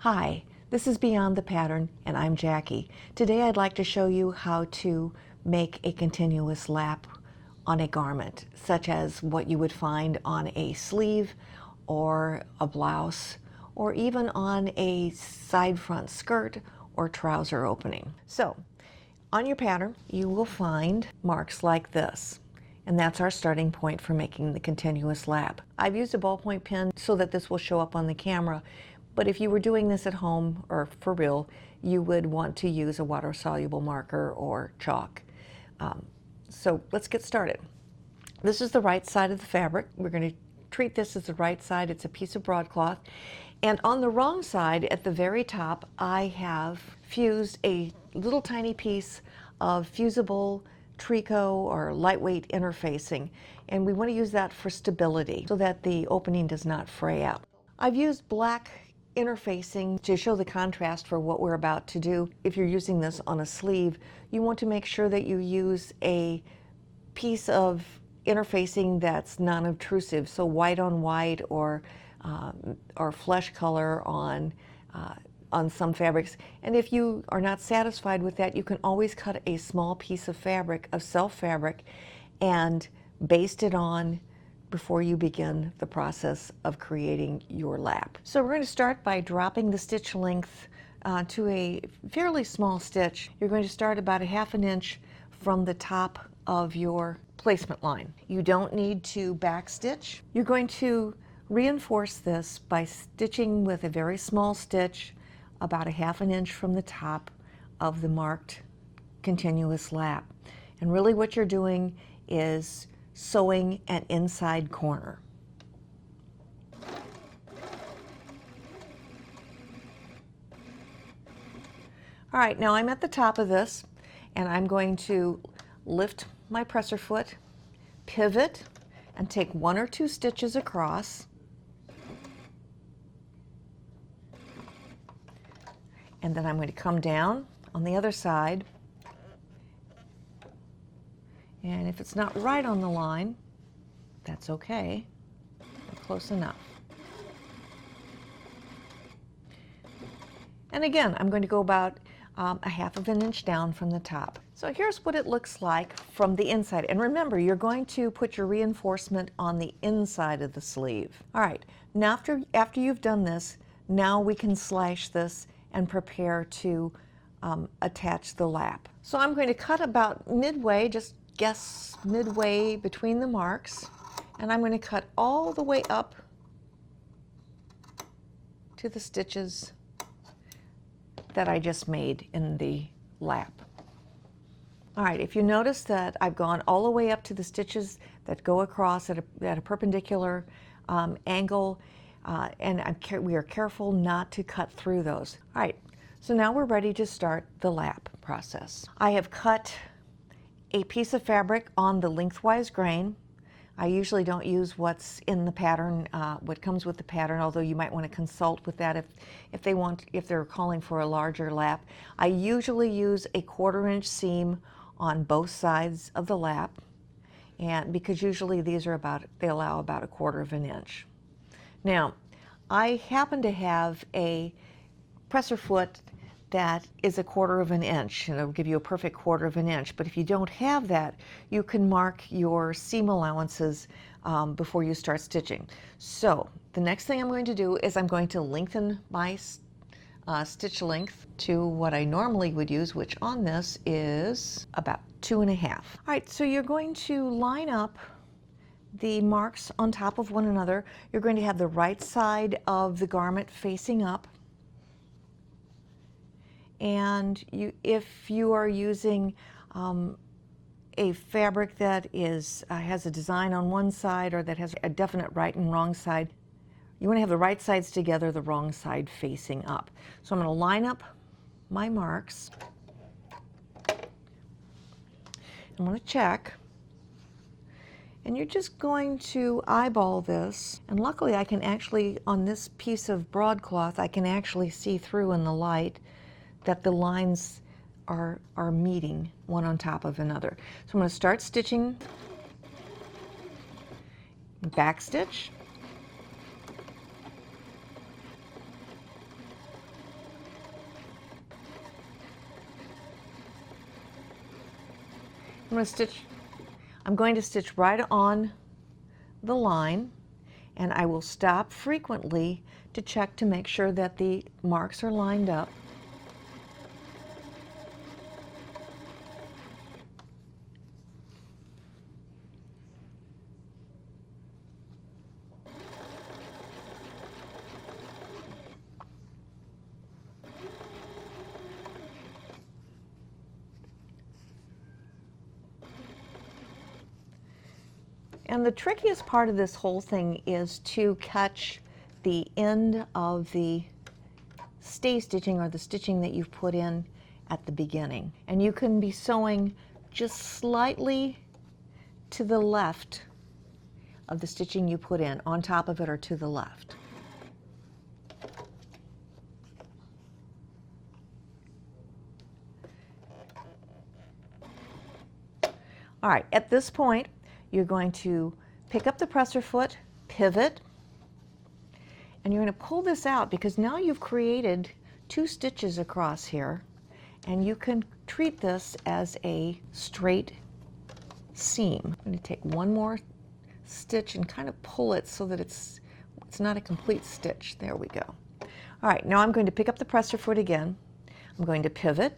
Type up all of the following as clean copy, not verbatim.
Hi, this is Beyond the Pattern and I'm Jackie. Today I'd like to show you how to make a continuous lap on a garment, such as what you would find on a sleeve or a blouse or even on a side front skirt or trouser opening. So on your pattern you will find marks like this. And that's our starting point for making the continuous lap. I've used a ballpoint pen so that this will show up on the camera, but if you were doing this at home or for real, you would want to use a water-soluble marker or chalk. So let's get started. This is the right side of the fabric. We're going to treat this as the right side. It's a piece of broadcloth. And on the wrong side, at the very top, I have fused a little tiny piece of fusible tricot or lightweight interfacing, and we want to use that for stability so that the opening does not fray out. I've used black interfacing to show the contrast for what we're about to do. If you're using this on a sleeve, you want to make sure that you use a piece of interfacing that's non-obtrusive, so white on white or flesh color on some fabrics. And if you are not satisfied with that, you can always cut a small piece of fabric, of self fabric, and baste it on before you begin the process of creating your lap. So we're going to start by dropping the stitch length to a fairly small stitch. You're going to start about 1/2 inch from the top of your placement line. You don't need to back stitch. You're going to reinforce this by stitching with a very small stitch about 1/2 inch from the top of the marked continuous lap. And really what you're doing is sewing an inside corner. All right, now I'm at the top of this and I'm going to lift my presser foot, pivot, and take 1 or 2 stitches across. And then I'm going to come down on the other side. And if it's not right on the line, that's okay. Close enough. And again, I'm going to go about 1/2 inch down from the top. So here's what it looks like from the inside. And remember, you're going to put your reinforcement on the inside of the sleeve. All right, now after you've done this, now we can slash this and prepare to attach the lap. So I'm going to cut about midway, just guess midway between the marks, and I'm going to cut all the way up to the stitches that I just made in the lap. All right, if you notice that I've gone all the way up to the stitches that go across at a perpendicular angle, and we are careful not to cut through those. All right, so now we're ready to start the lap process. I have cut a piece of fabric on the lengthwise grain. I usually don't use what's in the pattern, what comes with the pattern, although you might want to consult with that if they're calling for a larger lap. I usually use a 1/4 inch seam on both sides of the lap, and because usually these are they allow about 1/4 inch. Now, I happen to have a presser foot that is 1/4 inch, and it'll give you a perfect 1/4 inch. But if you don't have that, you can mark your seam allowances before you start stitching. So the next thing I'm going to do is I'm going to lengthen my stitch length to what I normally would use, which on this is about 2.5. All right, so you're going to line up the marks on top of one another. You're going to have the right side of the garment facing up. And if you are using a fabric that has a design on one side or that has a definite right and wrong side, you want to have the right sides together, the wrong side facing up. So I'm going to line up my marks. I'm going to check. And you're just going to eyeball this. And luckily I can actually, on this piece of broadcloth, I can actually see through in the light that the lines are meeting one on top of another. So I'm going to start stitching, back stitch, I'm going to stitch right on the line, and I will stop frequently to check to make sure that the marks are lined up. And the trickiest part of this whole thing is to catch the end of the stay stitching, or the stitching that you've put in at the beginning. And you can be sewing just slightly to the left of the stitching you put in, on top of it or to the left. All right, at this point, you're going to pick up the presser foot, pivot, and you're going to pull this out, because now you've created 2 stitches across here, and you can treat this as a straight seam. I'm going to take one more stitch and kind of pull it so that it's not a complete stitch. There we go. All right, now I'm going to pick up the presser foot again. I'm going to pivot,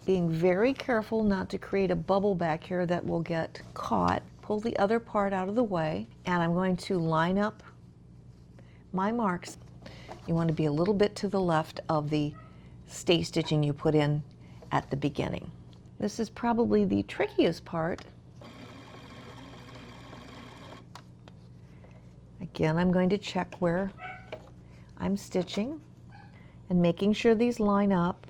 being very careful not to create a bubble back here that will get caught. Pull the other part out of the way, and I'm going to line up my marks. You want to be a little bit to the left of the stay stitching you put in at the beginning. This is probably the trickiest part. Again, I'm going to check where I'm stitching and making sure these line up.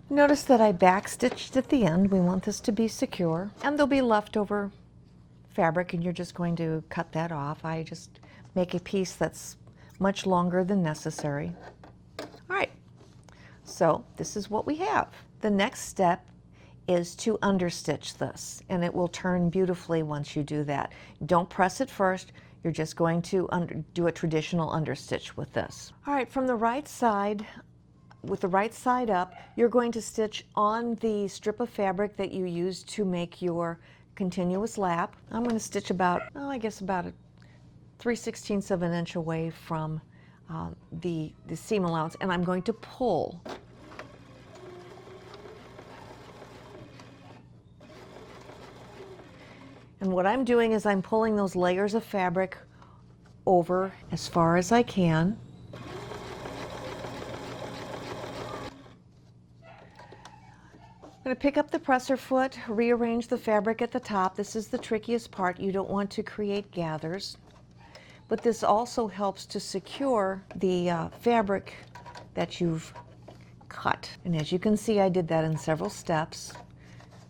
Notice that I back stitched at the end. We want this to be secure, and there'll be leftover fabric, and you're just going to cut that off. I just make a piece that's much longer than necessary. All right, so this is what we have. The next step is to understitch this, and it will turn beautifully once you do that. Don't press it first. You're just going to do a traditional understitch with this. All right, from the right side, with the right side up, you're going to stitch on the strip of fabric that you used to make your continuous lap. I'm going to stitch about, oh, I guess about a 3/16 of an inch away from the seam allowance, and I'm going to pull. And what I'm doing is I'm pulling those layers of fabric over as far as I can. I'm going to pick up the presser foot, rearrange the fabric at the top. This is the trickiest part. You don't want to create gathers, but this also helps to secure the fabric that you've cut. And as you can see, I did that in several steps.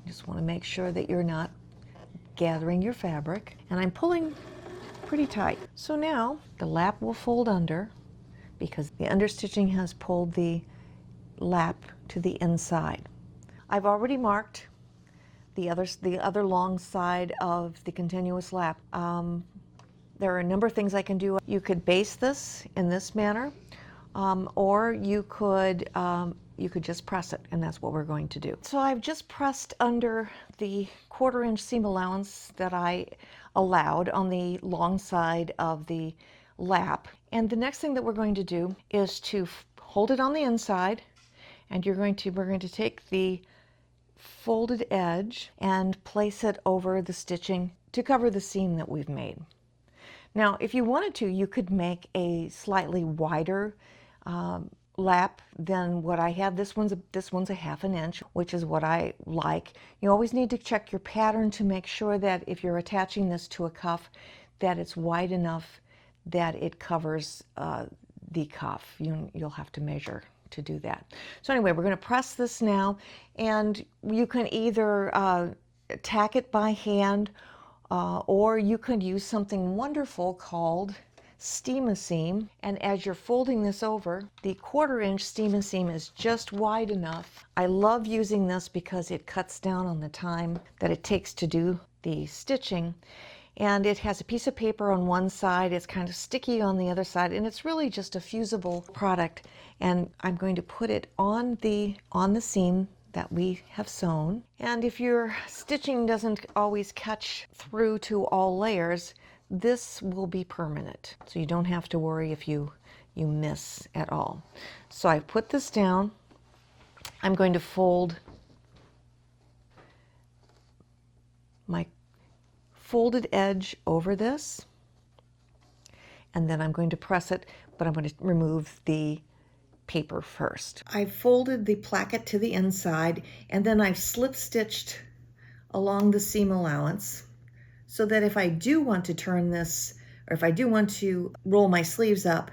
You just want to make sure that you're not gathering your fabric, and I'm pulling pretty tight. So now the lap will fold under, because the understitching has pulled the lap to the inside. I've already marked the other long side of the continuous lap. There are a number of things I can do. You could base this in this manner, or you could just press it, and that's what we're going to do. So I've just pressed under the 1/4 inch seam allowance that I allowed on the long side of the lap. And the next thing that we're going to do is to hold it on the inside, and we're going to take the folded edge and place it over the stitching to cover the seam that we've made. Now, if you wanted to, you could make a slightly wider lap than what I have. This one's a 1/2 inch, which is what I like. You always need to check your pattern to make sure that if you're attaching this to a cuff, that it's wide enough that it covers the cuff. You'll have to measure to do that. So anyway, we're going to press this now, and you can either tack it by hand, or you could use something wonderful called steam-a-seam. And as you're folding this over, the 1/4-inch steam-a-seam is just wide enough. I love using this because it cuts down on the time that it takes to do the stitching. And it has a piece of paper on one side, it's kind of sticky on the other side, and it's really just a fusible product. And I'm going to put it on the seam that we have sewn. And if your stitching doesn't always catch through to all layers, this will be permanent. So you don't have to worry if you miss at all. So I've put this down. I'm going to fold my folded edge over this, and then I'm going to press it, but I'm going to remove the paper first. I've folded the placket to the inside, and then I've slip stitched along the seam allowance so that if I do want to turn this, or if I do want to roll my sleeves up,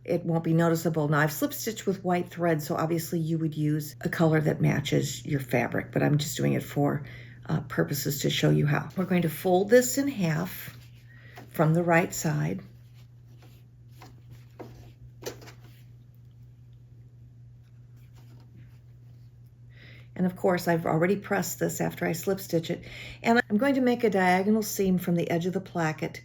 it won't be noticeable. Now I've slip stitched with white thread, so obviously you would use a color that matches your fabric, but I'm just doing it for purposes to show you how. We're going to fold this in half from the right side. And of course, I've already pressed this after I slip stitch it. And I'm going to make a diagonal seam from the edge of the placket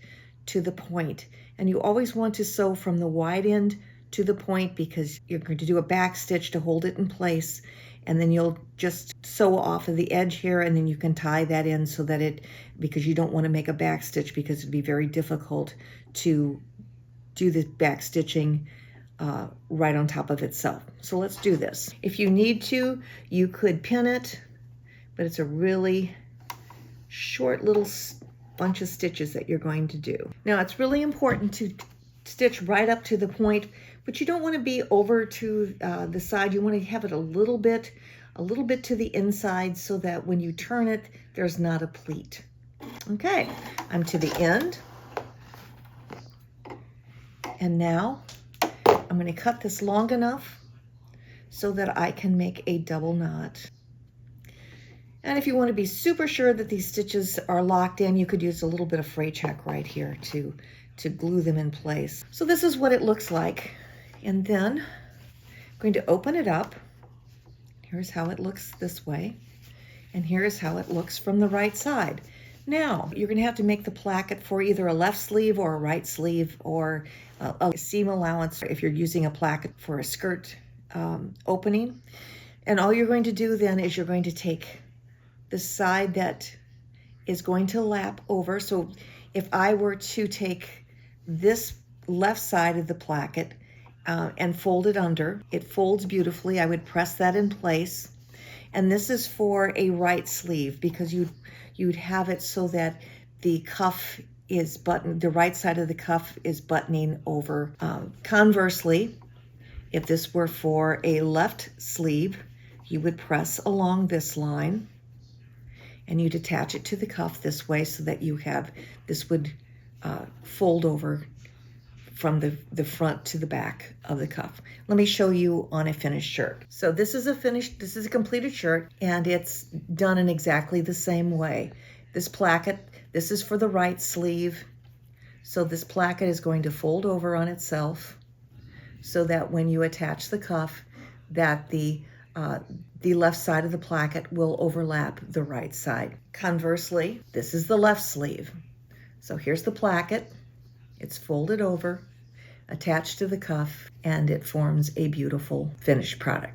to the point. And you always want to sew from the wide end to the point because you're going to do a back stitch to hold it in place. And then you'll just sew off of the edge here, and then you can tie that in so that because you don't want to make a back stitch because it'd be very difficult to do the back stitching right on top of itself. So let's do this. If you need to, you could pin it, but it's a really short little bunch of stitches that you're going to do. Now it's really important to stitch right up to the point, but you don't want to be over to the side. You want to have it a little bit to the inside so that when you turn it, there's not a pleat. Okay, I'm to the end. And now I'm going to cut this long enough so that I can make a double knot. And if you want to be super sure that these stitches are locked in, you could use a little bit of fray check right here to glue them in place. So this is what it looks like. And then I'm going to open it up. Here's how it looks this way. And here's how it looks from the right side. Now, you're going to have to make the placket for either a left sleeve or a right sleeve or a seam allowance if you're using a placket for a skirt opening. And all you're going to do then is you're going to take the side that is going to lap over. So if I were to take this left side of the placket and fold it under, it folds beautifully. I would press that in place. And this is for a right sleeve because you'd have it so that the cuff is buttoned, the right side of the cuff is buttoning over. Conversely, if this were for a left sleeve, you would press along this line and you'd attach it to the cuff this way so that this would fold over from the front to the back of the cuff. Let me show you on a finished shirt. So this is a completed shirt, and it's done in exactly the same way. This placket, this is for the right sleeve. So this placket is going to fold over on itself so that when you attach the cuff, that the left side of the placket will overlap the right side. Conversely, this is the left sleeve. So here's the placket. It's folded over, attached to the cuff, and it forms a beautiful finished product.